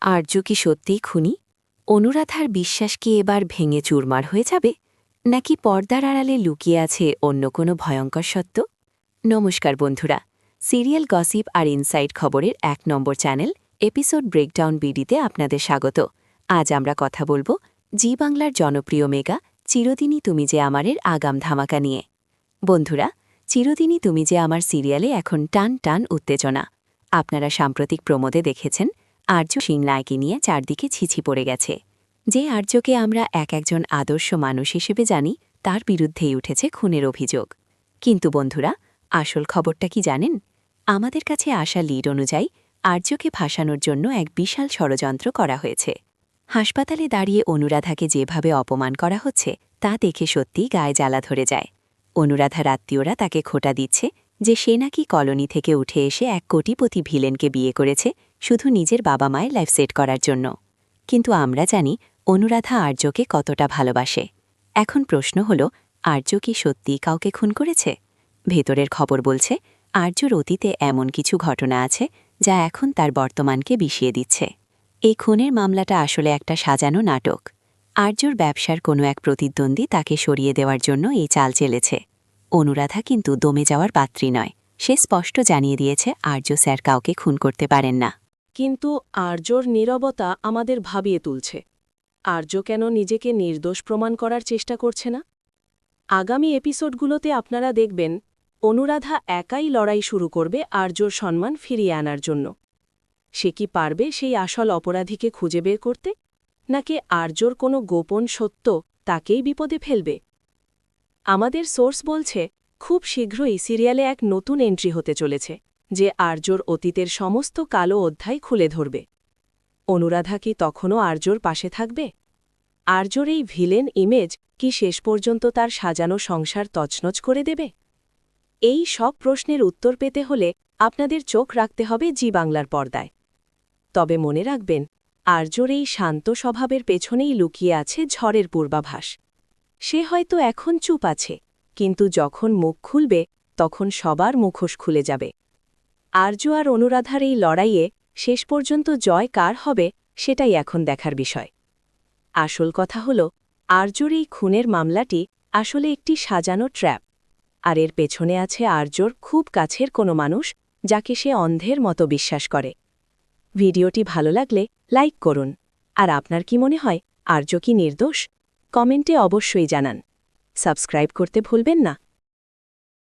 আর্য কি সত্যিই খুনি? অনুরাধার বিশ্বাস কি এবার ভেঙে চুরমার হয়ে যাবে, নাকি পর্দার আড়ালে লুকিয়ে আছে অন্য কোনো ভয়ঙ্কর সত্য? নমস্কার বন্ধুরা, সিরিয়াল গসিপ আর ইনসাইড খবরের ১ নম্বর চ্যানেল এপিসোড ব্রেকডাউন বিডিতে আপনাদের স্বাগত। আজ আমরা কথা বলবো জি বাংলার জনপ্রিয় মেগা চিরদিনই তুমি যে আমারের আগাম ধামাকা নিয়ে। বন্ধুরা, চিরদিনই তুমি যে আমার সিরিয়ালে এখন টান টান উত্তেজনা। আপনারা সাম্প্রতিক প্রমোদে দেখেছেন আর্য সিং নায়কে নিয়ে চারদিকে ছিছি পড়ে গেছে। যে আর্যকে আমরা একজন আদর্শ মানুষ হিসেবে জানি, তার বিরুদ্ধেই উঠেছে খুনের অভিযোগ। কিন্তু বন্ধুরা, আসল খবরটা কি জানেন? আমাদের কাছে আসা লিড অনুযায়ী আর্যকে ফাঁসানোর জন্য এক বিশাল ষড়যন্ত্র করা হয়েছে। হাসপাতালে দাঁড়িয়ে অনুরাধাকে যেভাবে অপমান করা হচ্ছে, তা দেখে সত্যিই গায়ে জ্বালা ধরে যায়। অনুরাধার আত্মীয়রা তাকে খোঁটা দিচ্ছে যে সে নাকি কলোনি থেকে উঠে এসে এক কোটিপতি ভিলেনকে বিয়ে করেছে শুধু নিজের বাবা মায়ের লাইফ সেট করার জন্য। কিন্তু আমরা জানি অনুরাধা আর্যকে কতটা ভালোবাসে। এখন প্রশ্ন হল, আর্য কি সত্যিই কাউকে খুন করেছে? ভেতরের খবর বলছে আর্যর অতীতে এমন কিছু ঘটনা আছে যা এখন তার বর্তমানকে বিষিয়ে দিচ্ছে। এই খুনের মামলাটা আসলে একটা সাজানো নাটক। আর্যর ব্যবসার কোনো এক প্রতিদ্বন্দ্বী তাকে সরিয়ে দেওয়ার জন্য এই চাল চেলেছে। অনুরাধা কিন্তু দমে যাওয়ার পাত্রী নয়। সে স্পষ্ট জানিয়ে দিয়েছে আর্য স্যার কাউকে খুন করতে পারেন না। কিন্তু আর্যর নীরবতা আমাদের ভাবিয়ে তুলছে। আর্য কেন নিজেকে নির্দোষ প্রমাণ করার চেষ্টা করছে না? আগামী এপিসোডগুলোতে আপনারা দেখবেন অনুরাধা একাই লড়াই শুরু করবে আর্যর সম্মান ফিরিয়ে আনার জন্য। সে কি পারবে সেই আসল অপরাধীকে খুঁজে বের করতে, নাকি আর্যর কোনো গোপন সত্য তাকেই বিপদে ফেলবে? আমাদের সোর্স বলছে খুব শীঘ্রই সিরিয়ালে এক নতুন এন্ট্রি হতে চলেছে, যে আর্যর অতীতের সমস্ত কালো অধ্যায় খুলে ধরবে। অনুরাধা কি তখনও আর্যর পাশে থাকবে? আর্যর এই ভিলেন ইমেজ কি শেষ পর্যন্ত তার সাজানো সংসার তছনছ করে দেবে? এই সব প্রশ্নের উত্তর পেতে হলে আপনাদের চোখ রাখতে হবে জি বাংলার পর্দায়। তবে মনে রাখবেন, আর্যর এই শান্ত স্বভাবের পেছনেই লুকিয়ে আছে ঝড়ের পূর্বাভাস। সে হয়তো এখন চুপ আছে, কিন্তু যখন মুখ খুলবে তখন সবার মুখোশ খুলে যাবে। আর্য আর অনুরাধার এই লড়াইয়ে শেষ পর্যন্ত জয় কার হবে, সেটাই এখন দেখার বিষয়। আসল কথা হল, আর্যর এই খুনের মামলাটি আসলে একটি সাজানো ট্র্যাপ, আর এর পেছনে আছে আর্যর খুব কাছের কোনো মানুষ, যাকে সে অন্ধের মতো বিশ্বাস করে। ভিডিওটি ভালো লাগলে লাইক করুন। আর আপনার কি মনে হয়, আর্য কি নির্দোষ? কমেন্টে অবশ্যই জানান। সাবস্ক্রাইব করতে ভুলবেন না।